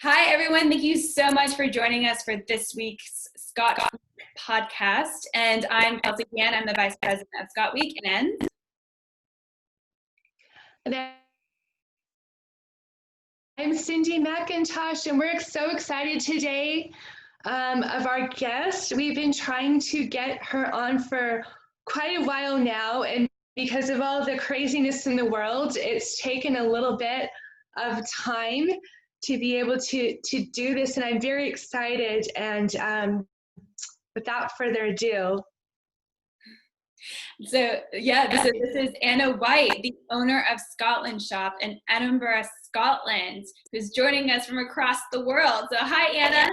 Hi, everyone. Thank you so much for joining us for this week's ScotWeek podcast. And I'm Kelsey Yan. I'm the Vice President of ScotWeek. And I'm Cindy McIntosh, and we're so excited today of our guest. We've been trying to get her on for quite a while now, and because of all the craziness in the world, it's taken a little bit of time to be able to do this, and I'm very excited. And without further ado, so, this is Anna White, the owner of Scotland Shop in Edinburgh, Scotland, who's joining us from across the world. So, hi, Anna.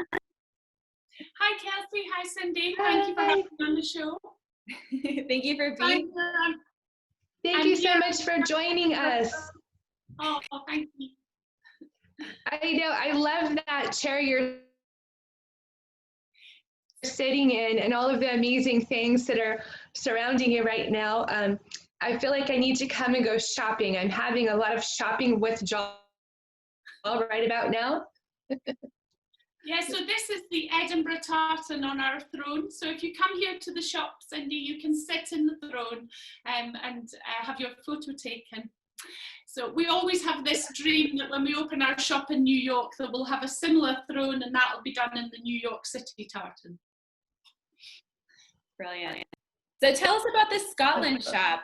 Hi, Kelsey. Hi, Cindy. Thank you for having me on the show. Thank you for being here. Thank you so much for joining us. Oh, thank you. I know, I love that chair you're sitting in and all of the amazing things that are surrounding you right now. I feel like I need to come and go shopping. I'm having a lot of shopping withdrawal right about now. Yeah, so this is the Edinburgh tartan on our throne. So if you come here to the shop, Cindy, you can sit in the throne and have your photo taken. So we always have this dream that when we open our shop in New York, that we'll have a similar throne, and that'll be done in the New York City tartan. Brilliant. So tell us about the Scotland Shop.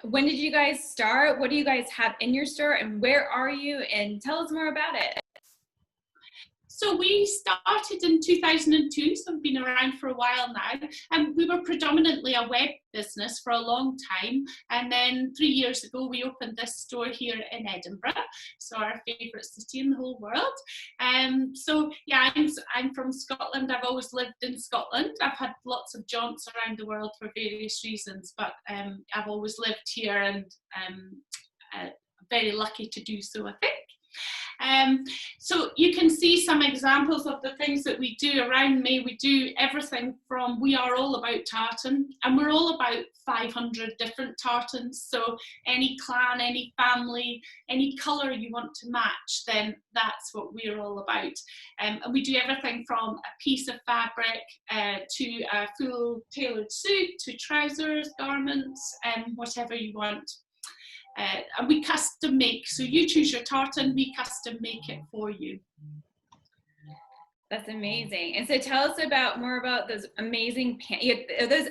When did you guys start? What do you guys have in your store, and where are you? And tell us more about it. So we started in 2002, so we've been around for a while now, and we were predominantly a web business for a long time, and then 3 years ago we opened this store here in Edinburgh, so our favourite city in the whole world. So yeah, I'm from Scotland. I've always lived in Scotland. I've had lots of jaunts around the world for various reasons, but I've always lived here, and very lucky to do so, I think. So you can see some examples of the things that we do around me. We do everything from, we are all about tartan, and we're all about 500 different tartans. So any clan, any family, any colour you want to match, then that's what we're all about. And we do everything from a piece of fabric to a full tailored suit, to trousers, garments, and whatever you want. And we custom make, so you choose your tartan, we custom make it for you. That's amazing. And so tell us more about those amazing pants. Are those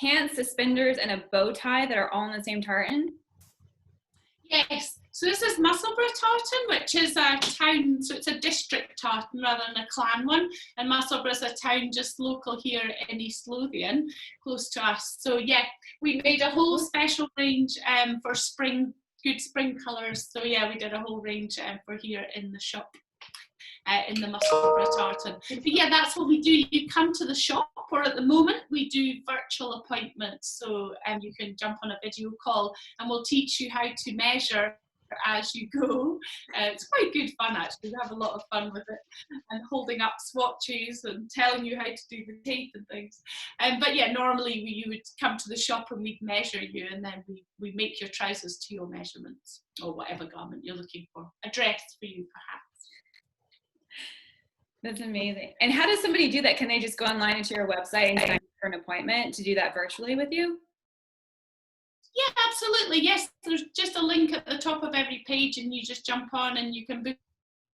pants, suspenders, and a bow tie that are all in the same tartan? Yes. So this is Musselburgh tartan, which is a town, so it's a district tartan rather than a clan one. And Musselburgh is a town just local here in East Lothian, close to us. So yeah, we made a whole special range for spring, good spring colours. So yeah, we did a whole range for here in the shop. In the Musselburgh tartan. But yeah, that's what we do. You come to the shop, or at the moment we do virtual appointments. So you can jump on a video call and we'll teach you how to measure as you go. It's quite good fun, actually. We have a lot of fun with it, and holding up swatches and telling you how to do the tape and things. But yeah, normally you would come to the shop and we'd measure you, and then we make your trousers to your measurements, or whatever garment you're looking for. A dress for you, perhaps. That's amazing. And how does somebody do that? Can they just go online into your website and sign up for an appointment to do that virtually with you? Yeah, absolutely. Yes, there's just a link at the top of every page, and you just jump on and you can book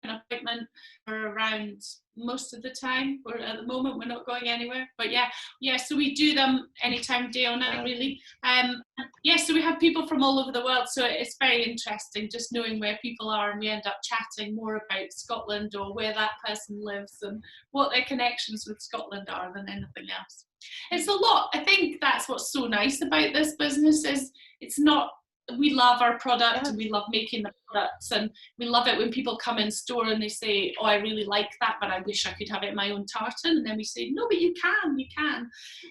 an appointment for around most of the time. Or at the moment we're not going anywhere, but yeah, so we do them anytime, day or night, really. So we have people from all over the world, so it's very interesting just knowing where people are, and we end up chatting more about Scotland or where that person lives and what their connections with Scotland are than anything else. It's a lot. I think that's what's so nice about this business, is it's not, we love our product and we love making the products, and we love it when people come in store and they say, oh, I really like that, but I wish I could have it in my own tartan. And then we say, no, but you can.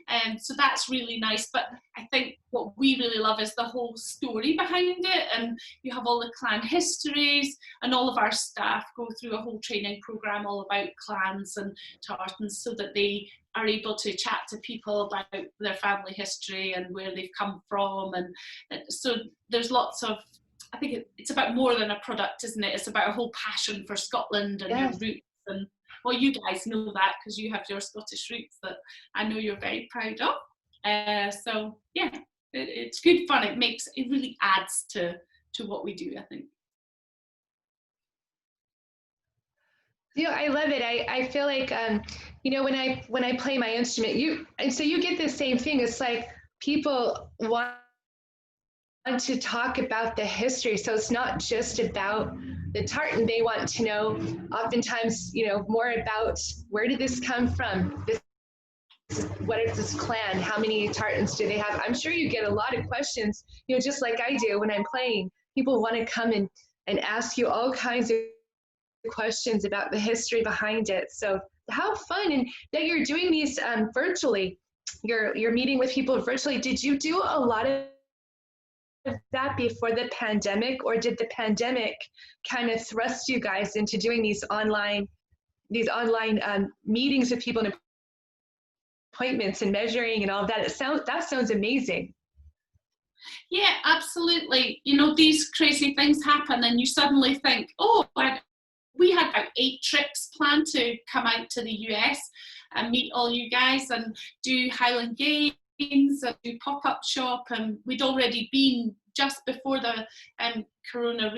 And so that's really nice. But I think what we really love is the whole story behind it, and you have all the clan histories, and all of our staff go through a whole training program all about clans and tartans, so that they are able to chat to people about their family history and where they've come from. And so there's lots of, I think it's about more than a product, isn't it? It's about a whole passion for Scotland and your roots And well, you guys know that because you have your Scottish roots that I know you're very proud of. So yeah, it's good fun. It really adds to what we do, I think. I love it. I feel like, when I play my instrument, and so you get the same thing. It's like people want to talk about the history. So it's not just about the tartan. They want to know, oftentimes, more about where did this come from? What is this clan? How many tartans do they have? I'm sure you get a lot of questions, just like I do when I'm playing. People want to come and ask you all kinds of questions about the history behind it. So how fun, and that you're doing these virtually. You're meeting with people virtually. Did you do a lot of that before the pandemic, or did the pandemic kind of thrust you guys into doing these online meetings with people and appointments and measuring and all of that? That sounds amazing. Yeah, absolutely. These crazy things happen and you suddenly think, oh, we had about 8 trips planned to come out to the US and meet all you guys and do Highland Games and do pop-up shop, and we'd already been just before the corona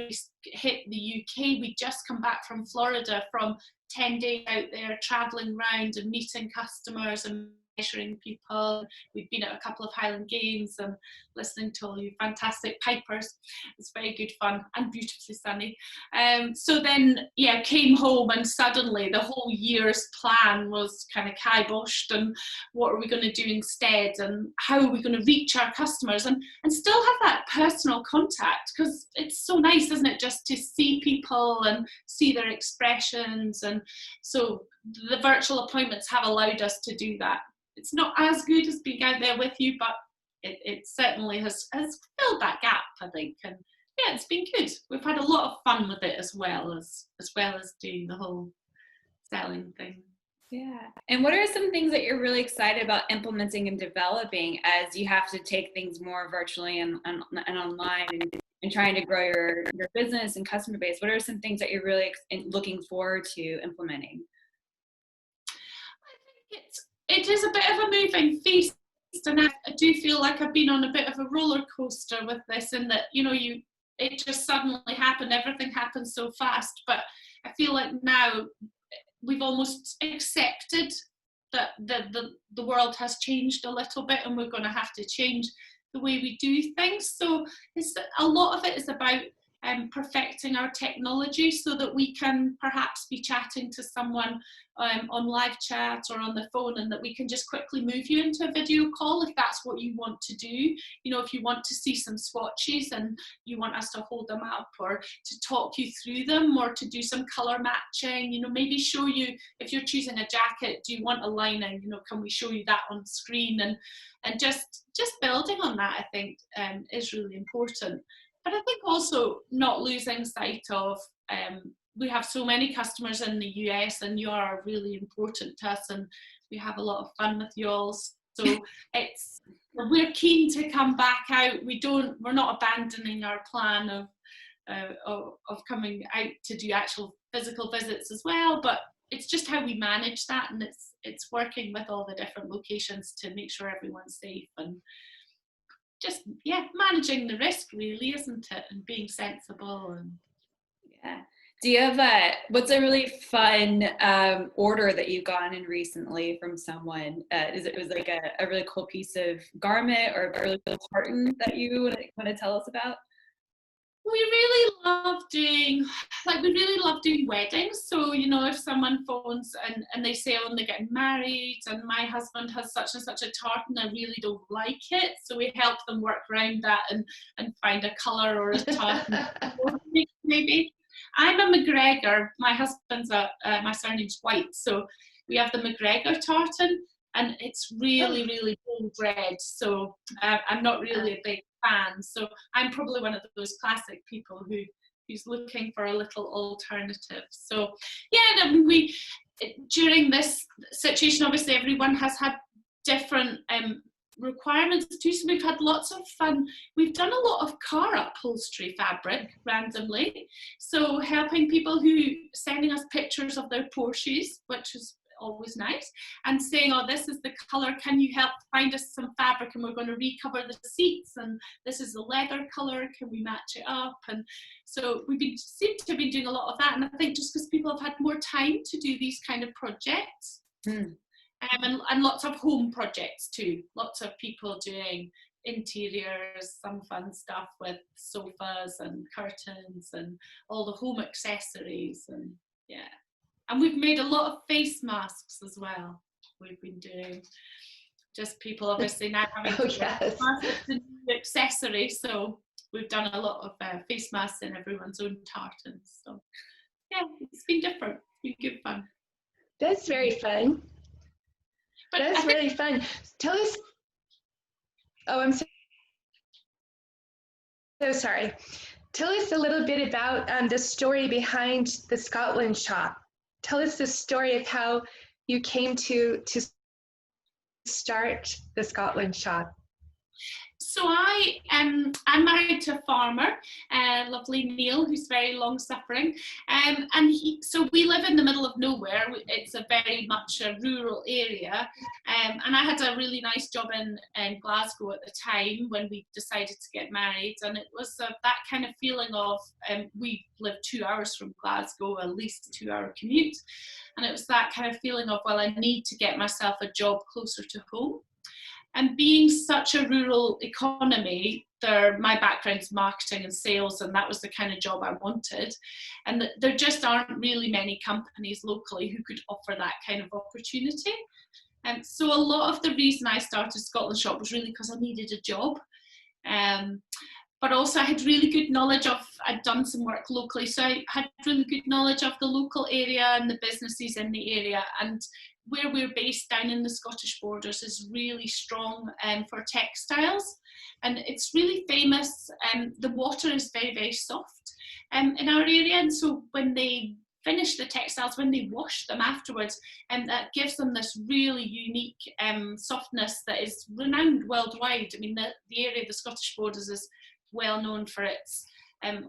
hit the UK. We'd just come back from Florida from 10 days out there traveling around and meeting customers and measuring people. We'd been at a couple of Highland Games and listening to all you fantastic pipers. It's very good fun and beautifully sunny. So then, came home and suddenly the whole year's plan was kind of kiboshed, and what are we going to do instead, and how are we going to reach our customers and still have that personal contact, because it's so nice, isn't it, just to see people and see their expressions. And so the virtual appointments have allowed us to do that. It's not as good as being out there with you, but it certainly has filled that gap, I think. And yeah, it's been good. We've had a lot of fun with it as well as doing the whole selling thing. Yeah. And what are some things that you're really excited about implementing and developing as you have to take things more virtually and online and trying to grow your business and customer base? What are some things that you're really looking forward to implementing? I think it is a bit of a moving feast, and I do feel like I've been on a bit of a roller coaster with this, in that it just suddenly happened. Everything happened so fast, but I feel like now we've almost accepted that the world has changed a little bit, and we're going to have to change the way we do things. So a lot of it is about perfecting our technology so that we can perhaps be chatting to someone on live chat or on the phone, and that we can just quickly move you into a video call if that's what you want to do. If you want to see some swatches and you want us to hold them up or to talk you through them or to do some color matching, maybe show you, if you're choosing a jacket, do you want a lining, can we show you that on screen? And just building on that, I think, is really important. But I think also not losing sight of, we have so many customers in the US, and you are really important to us, and we have a lot of fun with you all. So we're keen to come back out. We're not abandoning our plan of coming out to do actual physical visits as well, but it's just how we manage that, and it's working with all the different locations to make sure everyone's safe, and just managing the risk, really, isn't it, and being sensible. And do you have what's a really fun order that you've gotten in recently from someone? It was like a really cool piece of garment or a really cool tartan that you want to tell us about? We really love doing weddings. So, if someone phones and they say, oh, they're getting married and my husband has such and such a tartan, I really don't like it. So we help them work around that and find a colour or a tartan. Maybe. I'm a McGregor. My husband's my surname's White. So we have the McGregor tartan, and it's really, really bold red. So I'm not really a big fan. So I'm probably one of those classic people who's looking for a little alternative. So during this situation, obviously everyone has had different requirements too. So we've had lots of fun. We've done a lot of car upholstery fabric randomly. So helping people who sending us pictures of their Porsches, which is always nice, and saying, oh, this is the color, can you help find us some fabric, and we're going to recover the seats, and this is the leather color, can we match it up? And so seem to have been doing a lot of that, and I think just because people have had more time to do these kind of projects. And lots of home projects too, lots of people doing interiors, some fun stuff with sofas and curtains and all the home accessories, and yeah. And we've made a lot of face masks as well. We've been doing, just people obviously now having to yes. it's a new accessory. So we've done a lot of face masks in everyone's own tartans. So yeah, it's been different. It's been good fun. That's very fun. But that's really fun. Tell us. Oh, I'm so sorry. Tell us a little bit about the story behind the Scotland shop. Tell us the story of how you came to start the Scotland shop. So I'm married to a farmer, lovely Neil, who's very long-suffering, and so we live in the middle of nowhere. It's a very much a rural area, and I had a really nice job in Glasgow at the time when we decided to get married, and it was that kind of feeling of, we live 2 hours from Glasgow, at least a 2-hour commute, and it was that kind of feeling of, well, I need to get myself a job closer to home. And being such a rural economy, my background's marketing and sales, and that was the kind of job I wanted. And there just aren't really many companies locally who could offer that kind of opportunity. And so a lot of the reason I started Scotland Shop was really because I needed a job. But also I had really good knowledge of, I'd done some work locally, so I had really good knowledge of the local area and the businesses in the area. And where we're based down in the Scottish borders is really strong for textiles, and it's really famous. The water is very, very soft in our area, and so when they finish the textiles, when they wash them afterwards, that gives them this really unique softness that is renowned worldwide. I mean, the area of the Scottish borders is well known for its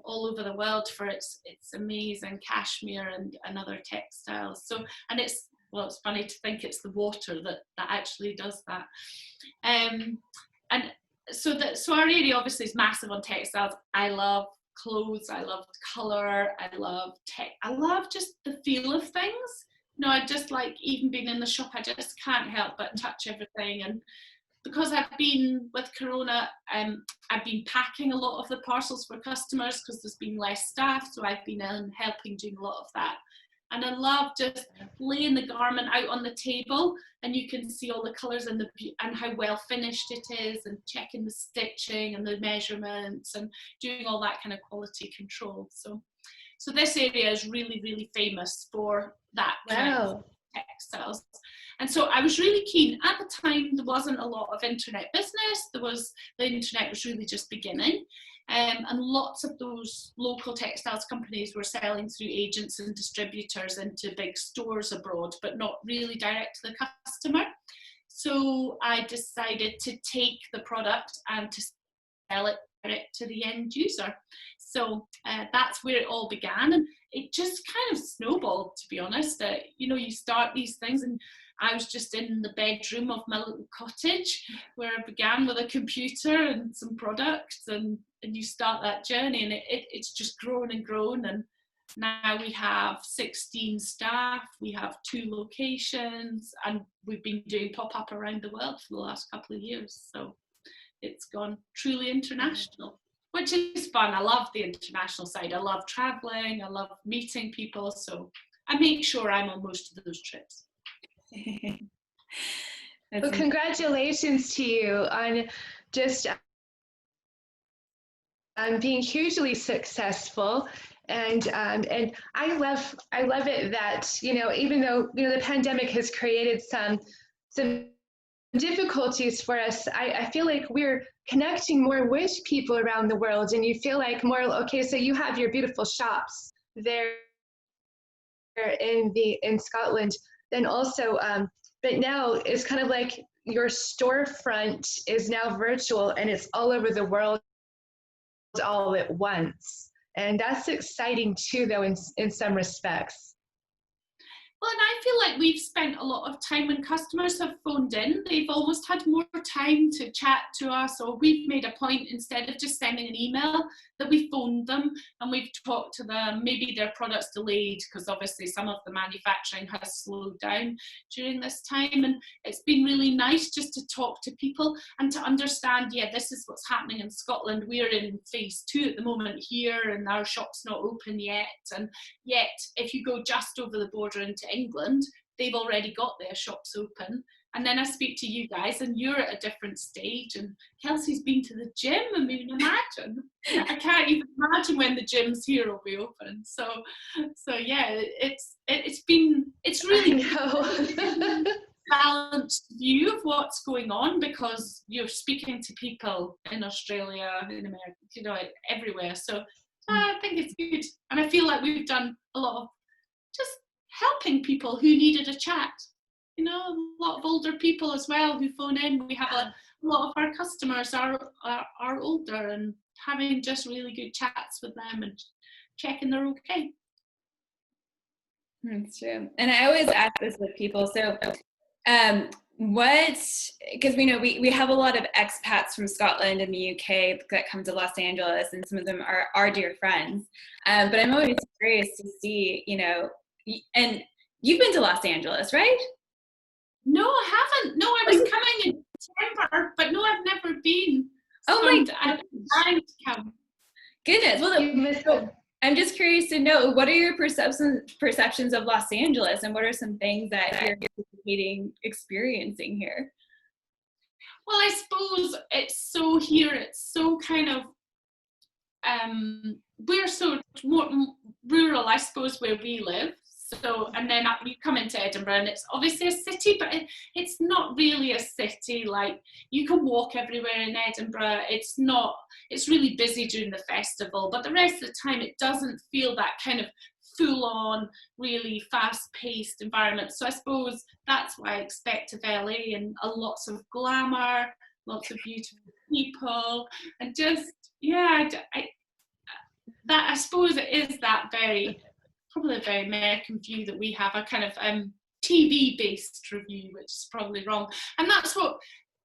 all over the world for its amazing cashmere and other textiles. So, and it's, well, it's funny to think it's the water that actually does that. And so our area obviously is massive on textiles. I love clothes, I love colour, I love just the feel of things. You know, I just like, even being in the shop, I just can't help but touch everything. And because I've been with Corona, I've been packing a lot of the parcels for customers because there's been less staff, so I've been helping doing a lot of that. And I love just laying the garment out on the table, and you can see all the colours and how well finished it is, and checking the stitching and the measurements and doing all that kind of quality control. So this area is really, really famous for that kind of textiles. And so I was really keen. At the time, there wasn't a lot of internet business. The internet was really just beginning. And lots of those local textiles companies were selling through agents and distributors into big stores abroad, but not really direct to the customer. So I decided to take the product and to sell it direct to the end user. So that's where it all began. And it just kind of snowballed, to be honest. You know, you start these things, and I was just in the bedroom of my little cottage where I began with a computer and some products, and you start that journey, and it's just grown and grown. And now we have 16 staff, we have 2 locations, and we've been doing pop-up around the world for the last couple of years. So it's gone truly international, which is fun. I love the international side. I love traveling, I love meeting people. So I make sure I'm on most of those trips. Well, congratulations to you on just being hugely successful, and I love it that, you know, even though, you know, the pandemic has created some difficulties for us, I feel like we're connecting more with people around the world, and you feel like more, okay, so you have your beautiful shops there in Scotland, then also but now it's kind of like your storefront is now virtual and it's all over the world all at once. And that's exciting too, though, in some respects. Well, and I feel like we've spent a lot of time when customers have phoned in, they've almost had more time to chat to us, or we've made a point, instead of just sending an email, that we phoned them and we've talked to them. Maybe their product's delayed because obviously some of the manufacturing has slowed down during this time, and it's been really nice just to talk to people and to understand, yeah, this is what's happening in Scotland. We're in phase 2 at the moment here and our shop's not open yet, and yet if you go just over the border into England, they've already got their shops open. And then I speak to you guys and you're at a different stage, and Kelsey's been to the gym. I mean, imagine. I can't even imagine when the gyms here will be open. So yeah, it's really balanced view of what's going on, because you're speaking to people in Australia, in America, you know, everywhere. So I think it's good, and I feel like we've done a lot of just helping people who needed a chat. You know, a lot of older people as well who phone in. We have a lot of our customers are older, and having just really good chats with them and checking they're okay. That's true. And I always ask this with people. So because we know we have a lot of expats from Scotland and the UK that come to Los Angeles, and some of them are our dear friends. But I'm always curious to see, you know, and you've been to Los Angeles, right? No, I haven't. No, I was coming in September, but no, I've never been. Oh my God. I'm dying to come. Goodness. Well, I'm just curious to know, what are your perceptions of Los Angeles, and what are some things that you're anticipating experiencing here? Well, I suppose it's so here, it's so kind of, we're so more rural, I suppose, where we live. So, and then you come into Edinburgh and it's obviously a city, but it's not really a city. Like, you can walk everywhere in Edinburgh. It's really busy during the festival, but the rest of the time it doesn't feel that kind of full on, really fast paced environment. So I suppose that's what I expect of LA, and lots of glamour, lots of beautiful people, and just, yeah, I suppose it is that probably a very American view that we have, a kind of TV-based review, which is probably wrong. And that's what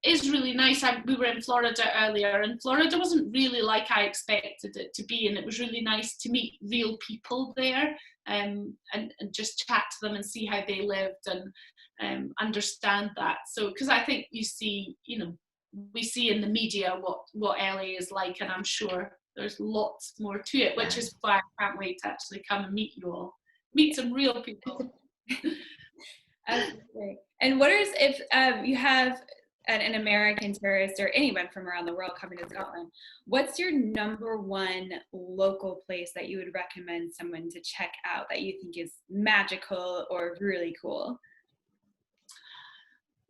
is really nice. We were in Florida earlier, and Florida wasn't really like I expected it to be, and it was really nice to meet real people there, and just chat to them and see how they lived, and understand that. So, because I think we see in the media what LA is like, and I'm sure there's lots more to it, which is why I can't wait to actually come and meet you all, meet some real people. Absolutely. And what is, if you have an American tourist or anyone from around the world coming to Scotland, what's your number one local place that you would recommend someone to check out that you think is magical or really cool?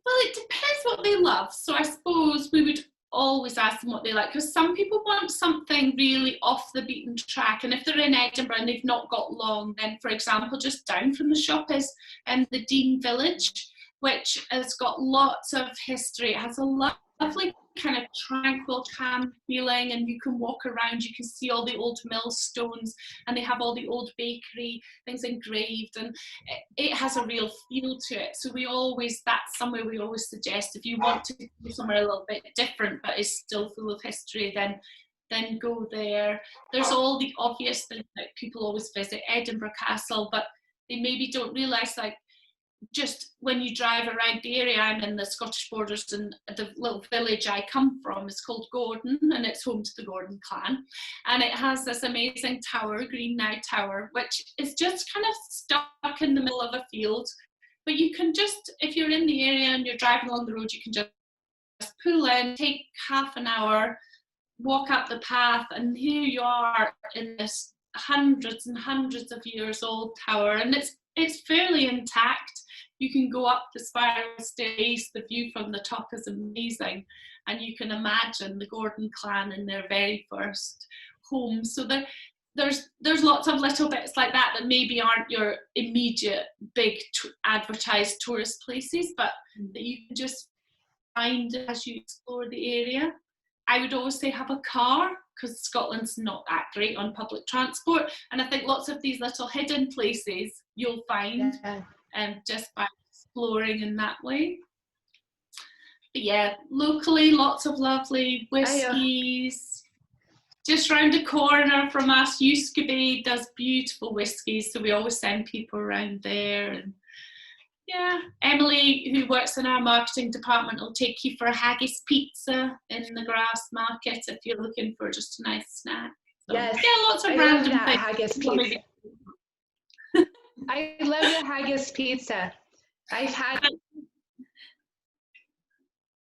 Well, it depends what they love. So I suppose we would always ask them what they like, because some people want something really off the beaten track, and if they're in Edinburgh and they've not got long, then, for example, just down from the shop is the Dean Village, which has got lots of history. It has a lovely kind of tranquil, calm feeling, and you can walk around, you can see all the old millstones, and they have all the old bakery things engraved, and it has a real feel to it. So that's somewhere we always suggest, if you want to go somewhere a little bit different but is still full of history, then go there. There's all the obvious things that people always visit, Edinburgh Castle, but they maybe don't realise, like, just when you drive around the area, I'm in the Scottish borders, and the little village I come from is called Gordon, and it's home to the Gordon clan, and it has this amazing tower, Green Now Tower, which is just kind of stuck in the middle of a field, but you can just, if you're in the area and you're driving along the road, you can just pull in, take half an hour, walk up the path, and here you are in this hundreds and hundreds of years old tower, and it's fairly intact. You can go up the spiral staircase, the view from the top is amazing, and you can imagine the Gordon clan in their very first home. So there's lots of little bits like that maybe aren't your immediate big advertised tourist places, but that you can just find as you explore the area. I would always say have a car, because Scotland's not that great on public transport, and I think lots of these little hidden places you'll find just by exploring in that way. But yeah, locally, lots of lovely whiskies. Just round the corner from us, Uskebe does beautiful whiskies, so we always send people around there. And yeah, Emily, who works in our marketing department, will take you for a haggis pizza in the Grass Market if you're looking for just a nice snack. So, yes, yeah, lots of I random love that things. haggis pizza. I love the haggis pizza. I've had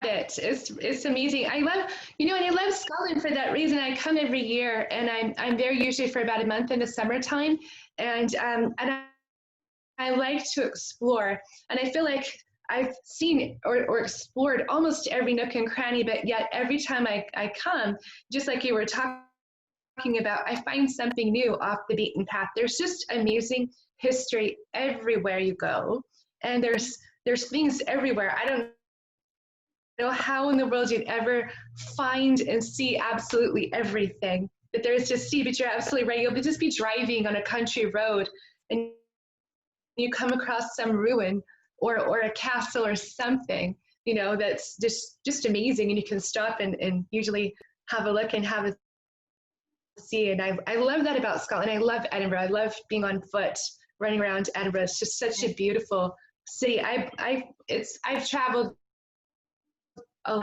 it. It's amazing. I love, and I love Scotland for that reason. I come every year, and I'm there usually for about a month in the summertime, and I like to explore, and I feel like I've seen or explored almost every nook and cranny, but yet every time I come, just like you were talking about, I find something new off the beaten path. There's just amazing history everywhere you go, and there's things everywhere. I don't know how in the world you'd ever find and see absolutely everything, but there's just but you're absolutely right. You'll just be driving on a country road, and you come across some ruin or a castle or something, that's just amazing, and you can stop and usually have a look and have a see. And I love that about Scotland. I love Edinburgh. I love being on foot, running around Edinburgh. It's just such a beautiful city. I've traveled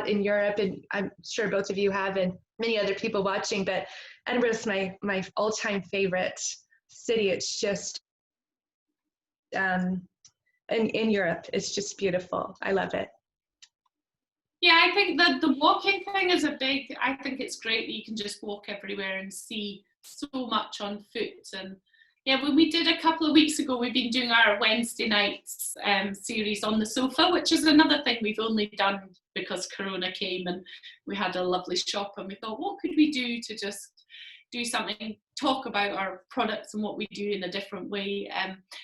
in Europe, and I'm sure both of you have, and many other people watching, but Edinburgh is my all-time favorite city. It's just in Europe, it's just beautiful. I love it. Yeah, I think that the walking thing is I think it's great that you can just walk everywhere and see so much on foot. And yeah, when we did a couple of weeks ago, we've been doing our Wednesday nights series on the sofa, which is another thing we've only done because Corona came, and we had a lovely shop, and we thought, what could we do to just do something, talk about our products and what we do in a different way.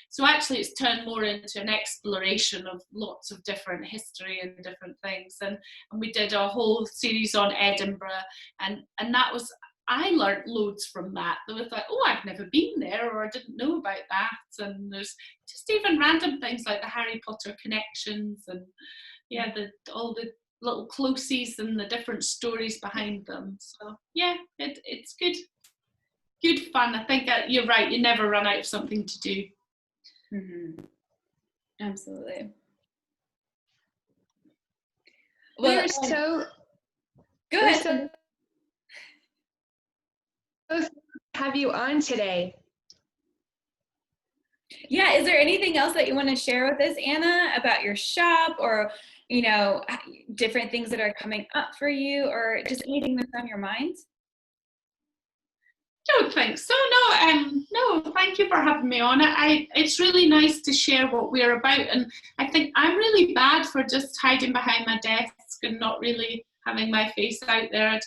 So actually it's turned more into an exploration of lots of different history and different things. And we did a whole series on Edinburgh, and that was, I learned loads from that. There was like, oh, I've never been there, or I didn't know about that. And there's just even random things like the Harry Potter connections, and yeah, all the little closies and the different stories behind them. So yeah, it's good fun. I think you're right, you never run out of something to do. Mm-hmm. Absolutely. Well, we're so good. So have you on today. Yeah, is there anything else that you want to share with us, Anna, about your shop, or different things that are coming up for you, or just anything that's on your mind? Don't think so. No, thank you for having me on. It's really nice to share what we're about, and I think I'm really bad for just hiding behind my desk and not really having my face out there.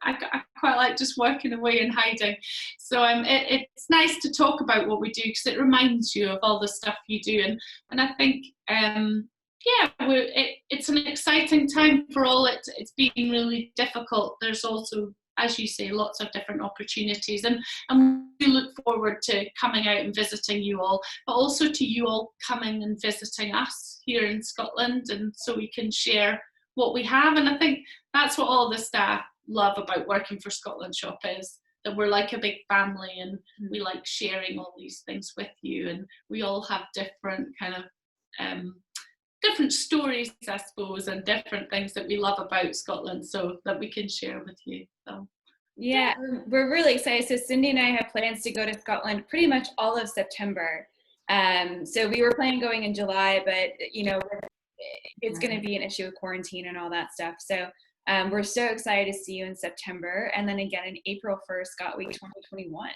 I quite like just working away and hiding. So it's nice to talk about what we do, because it reminds you of all the stuff you do, and I think it's an exciting time for all. It's been really difficult. There's also, as you say, lots of different opportunities, and we look forward to coming out and visiting you all, but also to you all coming and visiting us here in Scotland, and so we can share what we have. And I think that's what all the staff love about working for Scotland Shop, is that we're like a big family, and we like sharing all these things with you, and we all have different kind of different stories, I suppose, and different things that we love about Scotland, so that we can share with you. So yeah, we're really excited. So Cindy and I have plans to go to Scotland pretty much all of September. So we were planning going in July, but it's going to be an issue with quarantine and all that stuff. So we're so excited to see you in September, and then again in April for ScotWeek 2021.